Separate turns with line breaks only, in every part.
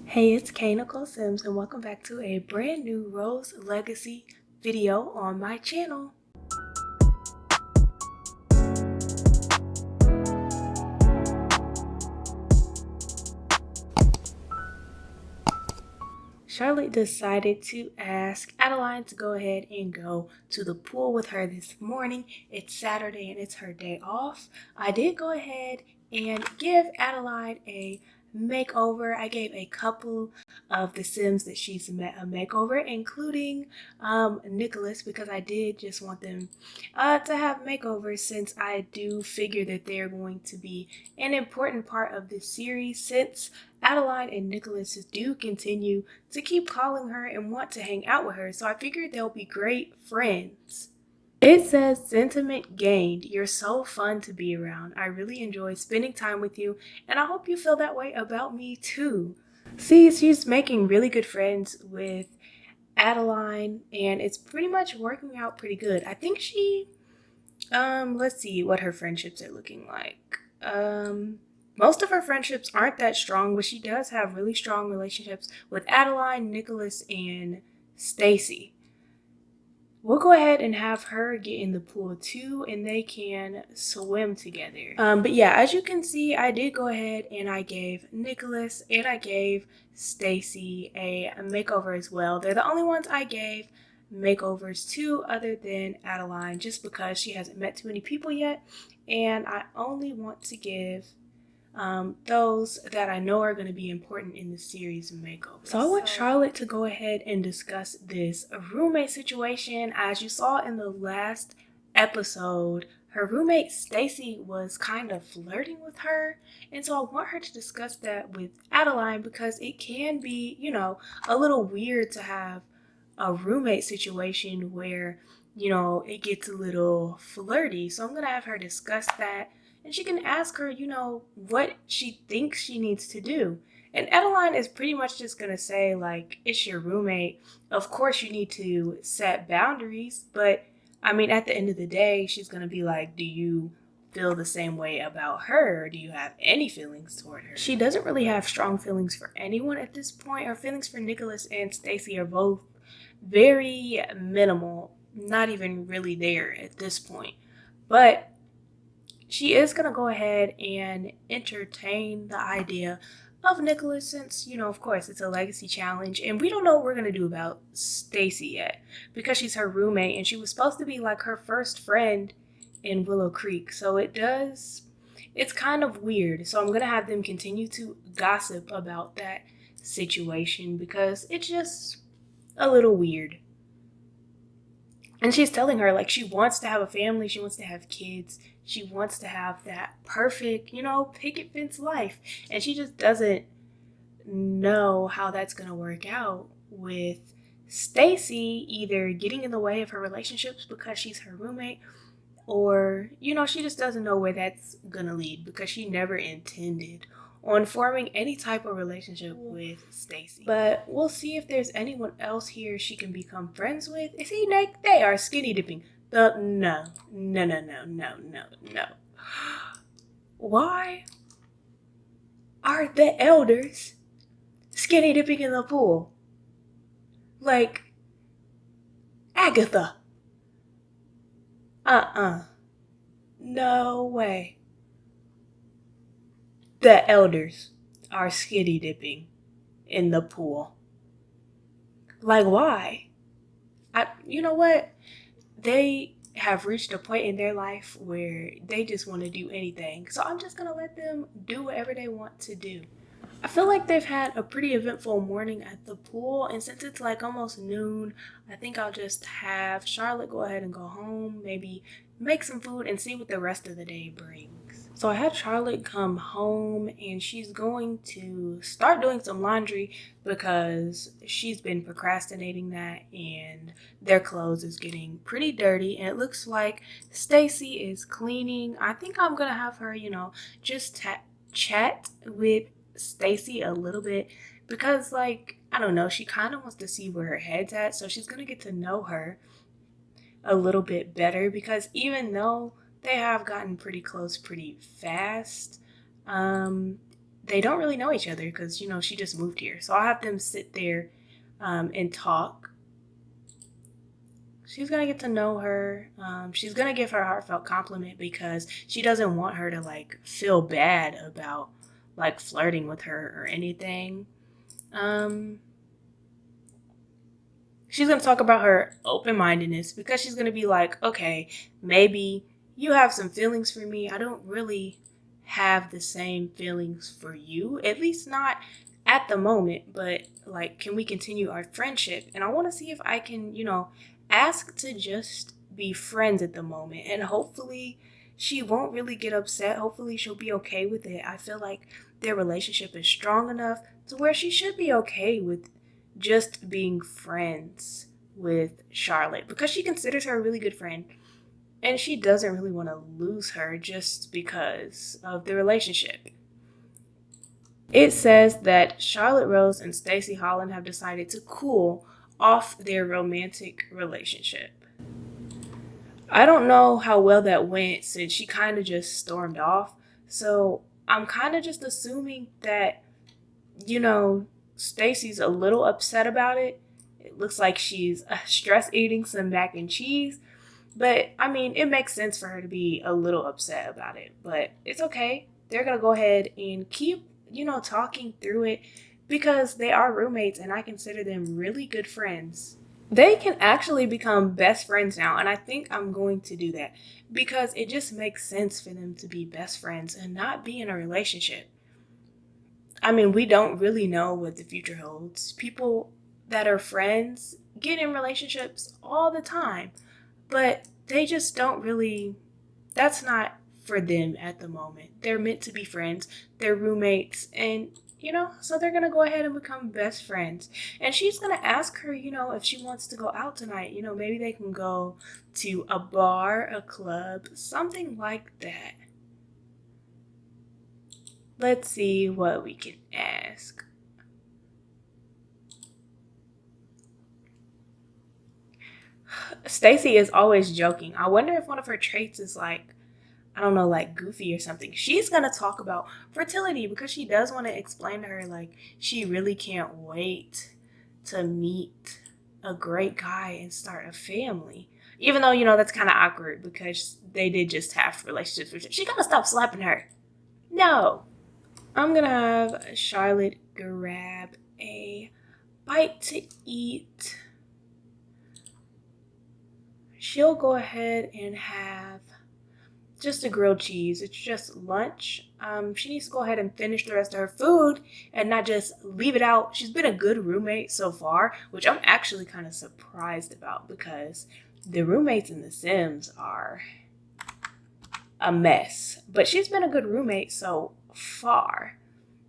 Hey, it's 𝓐𝓑𝓞𝓲𝓫 and welcome back to a brand new Rose Legacy video on my channel. Charlotte decided to ask Adeline to go ahead and go to the pool with her this morning. It's Saturday and it's her day off. I did go ahead and give Adeline a makeover. I gave a couple of the Sims that she's met a makeover, including Nicholas, because I did just want them to have makeovers, since I do figure that they're going to be an important part of this series, since Adeline and Nicholas do continue to keep calling her and want to hang out with her, so I figured they'll be great friends. It says, "Sentiment gained. You're so fun to be around. I really enjoy spending time with you, and I hope you feel that way about me too." See, she's making really good friends with Adeline, and it's pretty much working out pretty good. I think she, let's see what her friendships are looking like. Most of her friendships aren't that strong, but she does have really strong relationships with Adeline, Nicholas, and Stacy. We'll go ahead and have her get in the pool too, and they can swim together. But yeah, as you can see, I did go ahead and I gave Nicholas and I gave Stacy a makeover as well. They're the only ones I gave makeovers to, other than Adeline, just because she hasn't met too many people yet, and I only want to give those that I know are going to be important in the series makeover. So I want Charlotte to go ahead and discuss this roommate situation. As you saw in the last episode, her roommate Stacy was kind of flirting with her, and so I want her to discuss that with Adeline, because it can be, a little weird to have a roommate situation where, it gets a little flirty. So I'm going to have her discuss that, and she can ask her, what she thinks she needs to do. And Adeline is pretty much just going to say, like, it's your roommate. Of course you need to set boundaries, but at the end of the day, she's going to be like, do you feel the same way about her? Or do you have any feelings toward her? She doesn't really have strong feelings for anyone at this point. Her feelings for Nicholas and Stacy are both very minimal, not even really there at this point. But she is going to go ahead and entertain the idea of Nicholas, since, of course, it's a legacy challenge, and we don't know what we're going to do about Stacy yet, because she's her roommate, and she was supposed to be like her first friend in Willow Creek. So it's kind of weird. So I'm going to have them continue to gossip about that situation, because it's just a little weird. And she's telling her, like, she wants to have a family, she wants to have kids, she wants to have that perfect, picket fence life. And she just doesn't know how that's going to work out with Stacy either getting in the way of her relationships because she's her roommate, or, she just doesn't know where that's going to lead, because she never intended on forming any type of relationship with Stacy. But we'll see if there's anyone else here she can become friends with. See, they are skinny dipping. No. Why are the elders skinny dipping in the pool? Like, Agatha. No way. The elders are skinny dipping in the pool. Like, why? You know what? They have reached a point in their life where they just want to do anything. So I'm just going to let them do whatever they want to do. I feel like they've had a pretty eventful morning at the pool, and since it's like almost noon, I think I'll just have Charlotte go ahead and go home, maybe make some food, and see what the rest of the day brings. So I had Charlotte come home, and she's going to start doing some laundry because she's been procrastinating that, and their clothes is getting pretty dirty, and it looks like Stacy is cleaning. I think I'm gonna have her, just chat with Stacy a little bit, because, like, I don't know, she kind of wants to see where her head's at, so she's gonna get to know her a little bit better, because even though they have gotten pretty close pretty fast, they don't really know each other because, you know, she just moved here. So I'll have them sit there and talk. She's going to get to know her. She's going to give her a heartfelt compliment because she doesn't want her to, like, feel bad about, like, flirting with her or anything. She's going to talk about her open-mindedness because she's going to be like, okay, maybe you have some feelings for me. I don't really have the same feelings for you, at least not at the moment, but like, can we continue our friendship? And I want to see if I can, you know, ask to just be friends at the moment, and hopefully she won't really get upset. Hopefully she'll be okay with it. I feel like their relationship is strong enough to where she should be okay with just being friends with Charlotte because she considers her a really good friend. And she doesn't really want to lose her just because of the relationship. It says that Charlotte Rose and Stacey Holland have decided to cool off their romantic relationship. I don't know how well that went since she kind of just stormed off. So I'm kind of just assuming that, you know, Stacey's a little upset about it. It looks like she's stress eating some mac and cheese. But, I mean, it makes sense for her to be a little upset about it. But it's okay. They're going to go ahead and keep, you know, talking through it because they are roommates and I consider them really good friends. They can actually become best friends now. And I think I'm going to do that because it just makes sense for them to be best friends and not be in a relationship. I mean, we don't really know what the future holds. People that are friends get in relationships all the time. But they just don't really, that's not for them at the moment. They're meant to be friends. They're roommates. And, you know, so they're going to go ahead and become best friends. And she's going to ask her, you know, if she wants to go out tonight. You know, maybe they can go to a bar, a club, something like that. Let's see what we can ask. Stacey is always joking. I wonder if one of her traits is like, I don't know, like goofy or something. She's going to talk about fertility because she does want to explain to her, like, she really can't wait to meet a great guy and start a family. Even though, you know, that's kind of awkward because they did just have relationships. She got to stop slapping her. No. I'm going to have Charlotte grab a bite to eat. She'll go ahead and have just a grilled cheese. It's just lunch. She needs to go ahead and finish the rest of her food and not just leave it out. She's been a good roommate so far, which I'm actually kind of surprised about because the roommates in The Sims are a mess. But she's been a good roommate so far.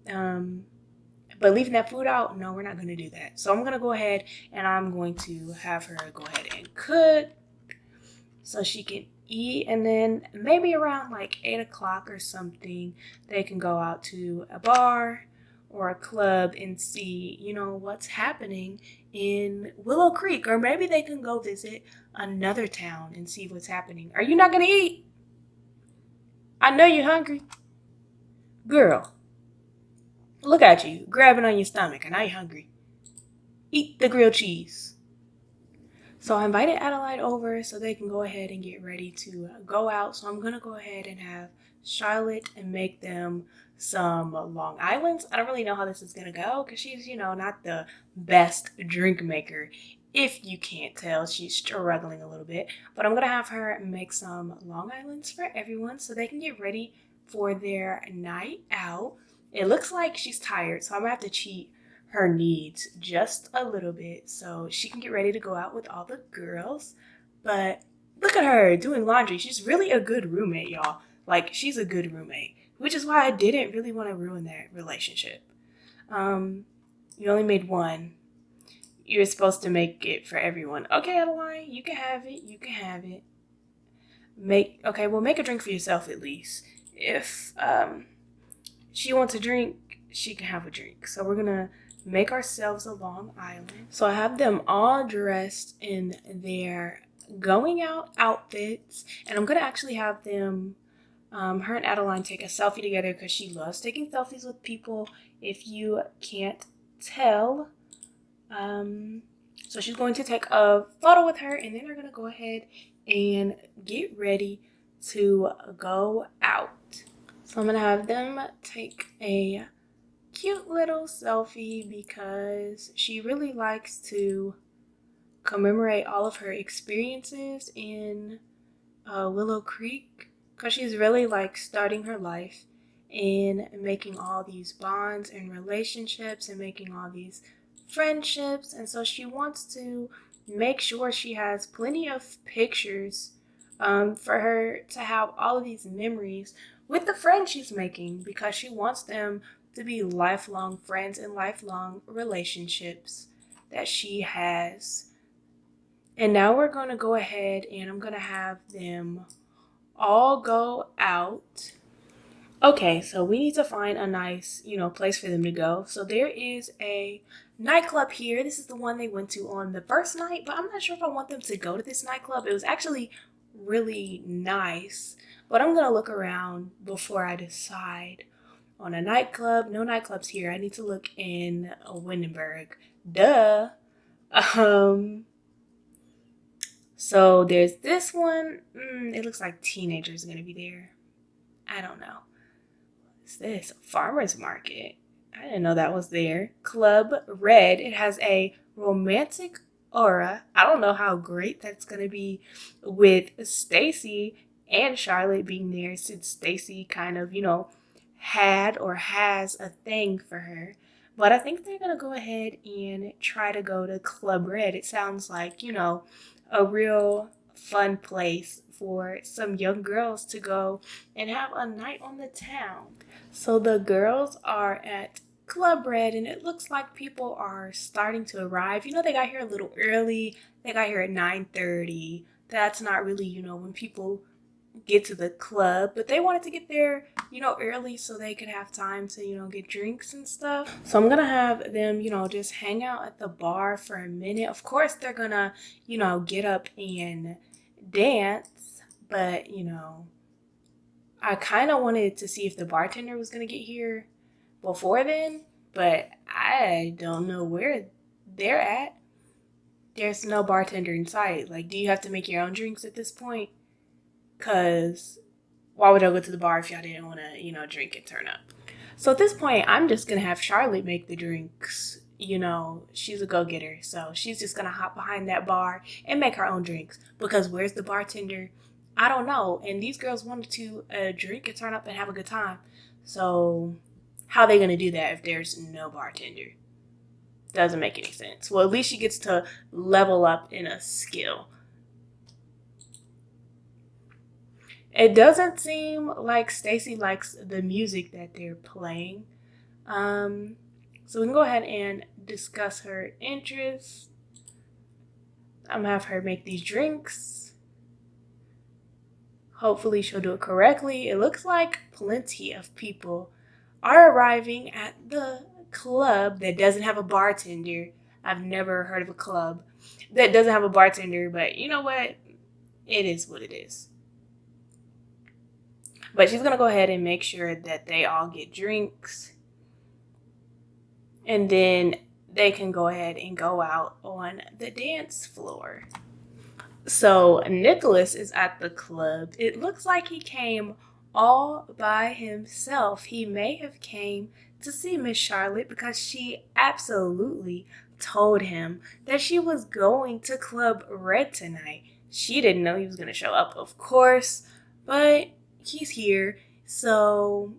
But leaving that food out, no, we're not going to do that. So I'm going to go ahead and I'm going to have her go ahead and cook so she can eat, and then maybe around like 8 o'clock or something, they can go out to a bar or a club and see, you know, what's happening in Willow Creek, or maybe they can go visit another town and see what's happening. Are you not going to eat? I know you're hungry. Girl, look at you, grabbing on your stomach, and now you're hungry. Eat the grilled cheese. So I invited Adelaide over so they can go ahead and get ready to go out. So I'm going to go ahead and have Charlotte and make them some Long Islands. I don't really know how this is going to go because she's, you know, not the best drink maker. If you can't tell, she's struggling a little bit. But I'm going to have her make some Long Islands for everyone so they can get ready for their night out. It looks like she's tired, so I'm going to have to cheat her needs just a little bit so she can get ready to go out with all the girls. But look at her doing laundry. She's really a good roommate, y'all. Like, she's a good roommate, which is why I didn't really want to ruin that relationship. You only made one. You're supposed to make it for everyone. Okay, Adeline, you can have it. You can have it. Make a drink for yourself at least. If she wants a drink, she can have a drink. So we're gonna make ourselves a Long Island. So I have them all dressed in their going out outfits, and I'm gonna actually have them her and Adeline take a selfie together because she loves taking selfies with people, if you can't tell. So she's going to take a photo with her, and then they're going to go ahead and get ready to go out. So I'm going to have them take a cute little selfie because she really likes to commemorate all of her experiences in Willow Creek, because she's really like starting her life and making all these bonds and relationships and making all these friendships. And so she wants to make sure she has plenty of pictures for her to have all of these memories with the friends she's making, because she wants them to be lifelong friends and lifelong relationships that she has. And now we're going to go ahead and I'm going to have them all go out. Okay, so we need to find a nice, place for them to go. So there is a nightclub here. This is the one they went to on the first night, but I'm not sure if I want them to go to this nightclub. It was actually really nice, but I'm going to look around before I decide on a nightclub. No nightclubs here. I need to look in Windenburg. Duh. So there's this one. It looks like teenagers are going to be there. I don't know. What's this? A farmer's market. I didn't know that was there. Club Red. It has a romantic aura. I don't know how great that's going to be with Stacy and Charlotte being there, since Stacy kind of, had or has a thing for her. But I think they're going to go ahead and try to go to Club Red. It sounds like, a real fun place for some young girls to go and have a night on the town. So the girls are at Club Red, and it looks like people are starting to arrive. They got here a little early. They got here at 9:30. That's not really, when people get to the club, but they wanted to get there, early so they could have time to, get drinks and stuff. So I'm gonna have them, just hang out at the bar for a minute. Of course, they're gonna, get up and dance, but, I kind of wanted to see if the bartender was gonna get here before then, but I don't know where they're at. There's no bartender in sight. Like, do you have to make your own drinks at this point? Because why would I go to the bar if y'all didn't want to, drink and turn up? So at this point, I'm just going to have Charlotte make the drinks. She's a go-getter. So she's just going to hop behind that bar and make her own drinks. Because where's the bartender? I don't know. And these girls wanted to drink and turn up and have a good time. So how are they going to do that if there's no bartender? Doesn't make any sense. Well, at least she gets to level up in a skill. It doesn't seem like Stacy likes the music that they're playing. So we can go ahead and discuss her interests. I'm gonna have her make these drinks. Hopefully she'll do it correctly. It looks like plenty of people are arriving at the club that doesn't have a bartender. I've never heard of a club that doesn't have a bartender, but you know what? It is what it is. But she's going to go ahead and make sure that they all get drinks. And then they can go ahead and go out on the dance floor. So Nicholas is at the club. It looks like he came all by himself. He may have came to see Miss Charlotte because she absolutely told him that she was going to Club Red tonight. She didn't know he was going to show up, of course, but he's here. So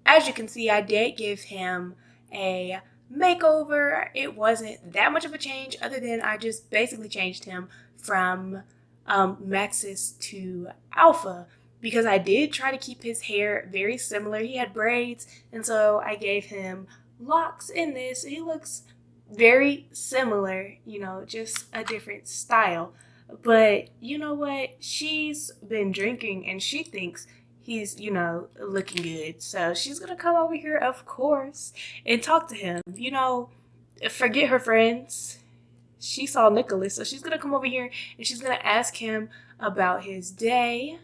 as you can see, I did give him a makeover. It wasn't that much of a change, other than I just basically changed him from Maxis to Alpha, because I did try to keep his hair very similar. He had braids, and so I gave him locks in this. He looks very similar, just a different style. But you know what? She's been drinking and she thinks he's, looking good. So she's going to come over here, of course, and talk to him. Forget her friends. She saw Nicholas, so she's going to come over here and she's going to ask him about his day.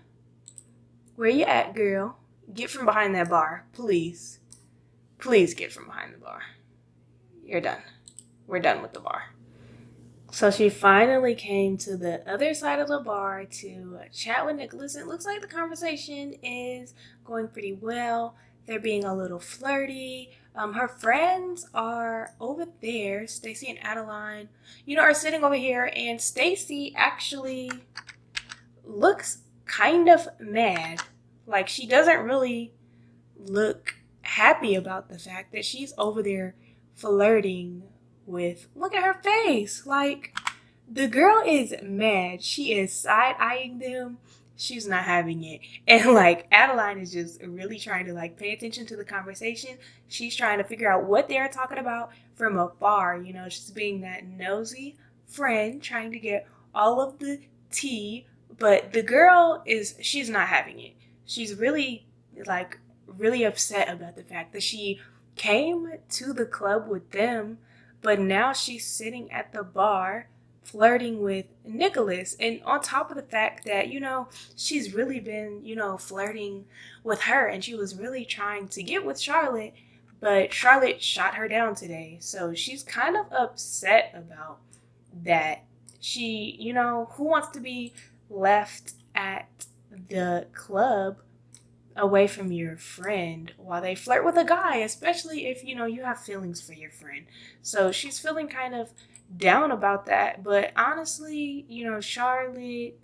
Where you at, girl? Get from behind that bar, please. Please get from behind the bar. You're done. We're done with the bar. So she finally came to the other side of the bar to chat with Nicholas. It looks like the conversation is going pretty well. They're being a little flirty. Her friends are over there. Stacy and Adeline, are sitting over here, and Stacy actually looks kind of mad. Like, she doesn't really look happy about the fact that she's over there flirting with, look at her face. Like, the girl is mad. She is side-eyeing them. She's not having it. And like, Adeline is just really trying to like pay attention to the conversation. She's trying to figure out what they're talking about from afar. She's being that nosy friend trying to get all of the tea. But the girl she's not having it. She's really upset about the fact that she came to the club with them, but now she's sitting at the bar flirting with Nicholas. And on top of the fact that, she's really been, flirting with her, and she was really trying to get with Charlotte, but Charlotte shot her down today. So she's kind of upset about that. She, who wants to be left at the club away from your friend while they flirt with a guy, especially if, you have feelings for your friend. So she's feeling kind of down about that. But honestly, Charlotte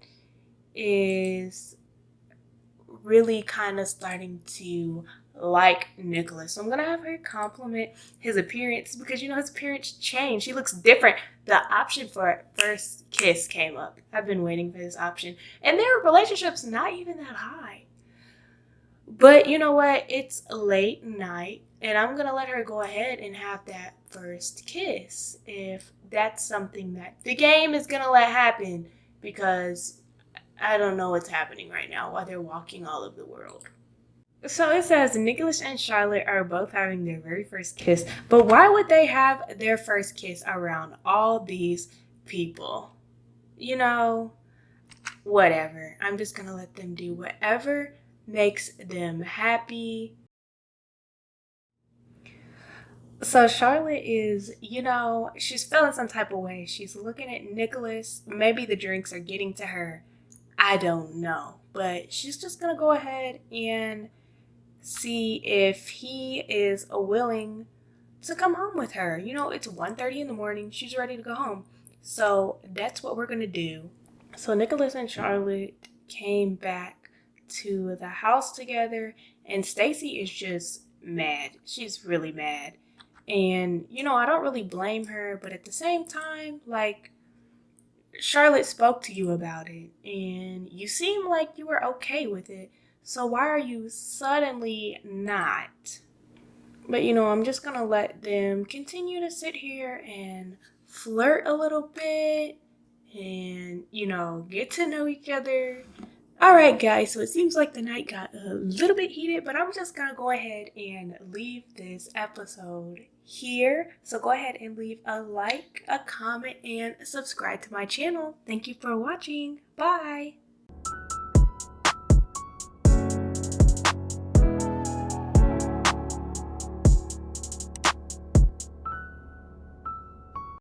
is really kind of starting to like Nicholas. So I'm going to have her compliment his appearance because, his appearance changed. He looks different. The option for first kiss came up. I've been waiting for this option. And their relationship's not even that high. But you know what? It's late night, and I'm going to let her go ahead and have that first kiss if that's something that the game is going to let happen, because I don't know what's happening right now while they're walking all over the world. So it says Nicholas and Charlotte are both having their very first kiss, but why would they have their first kiss around all these people? Whatever. I'm just going to let them do whatever makes them happy. So Charlotte is, she's feeling some type of way. She's looking at Nicholas. Maybe the drinks are getting to her. I don't know. But she's just going to go ahead and see if he is willing to come home with her. It's 1:30 in the morning. She's ready to go home. So that's what we're going to do. So Nicholas and Charlotte came back to the house together, and Stacy is just mad. She's really mad. And, I don't really blame her, but at the same time, like, Charlotte spoke to you about it, and you seem like you were okay with it. So why are you suddenly not? But, I'm just going to let them continue to sit here and flirt a little bit and, get to know each other. All right, guys, so it seems like the night got a little bit heated, but I'm just going to go ahead and leave this episode here. So go ahead and leave a like, a comment, and subscribe to my channel. Thank you for watching. Bye.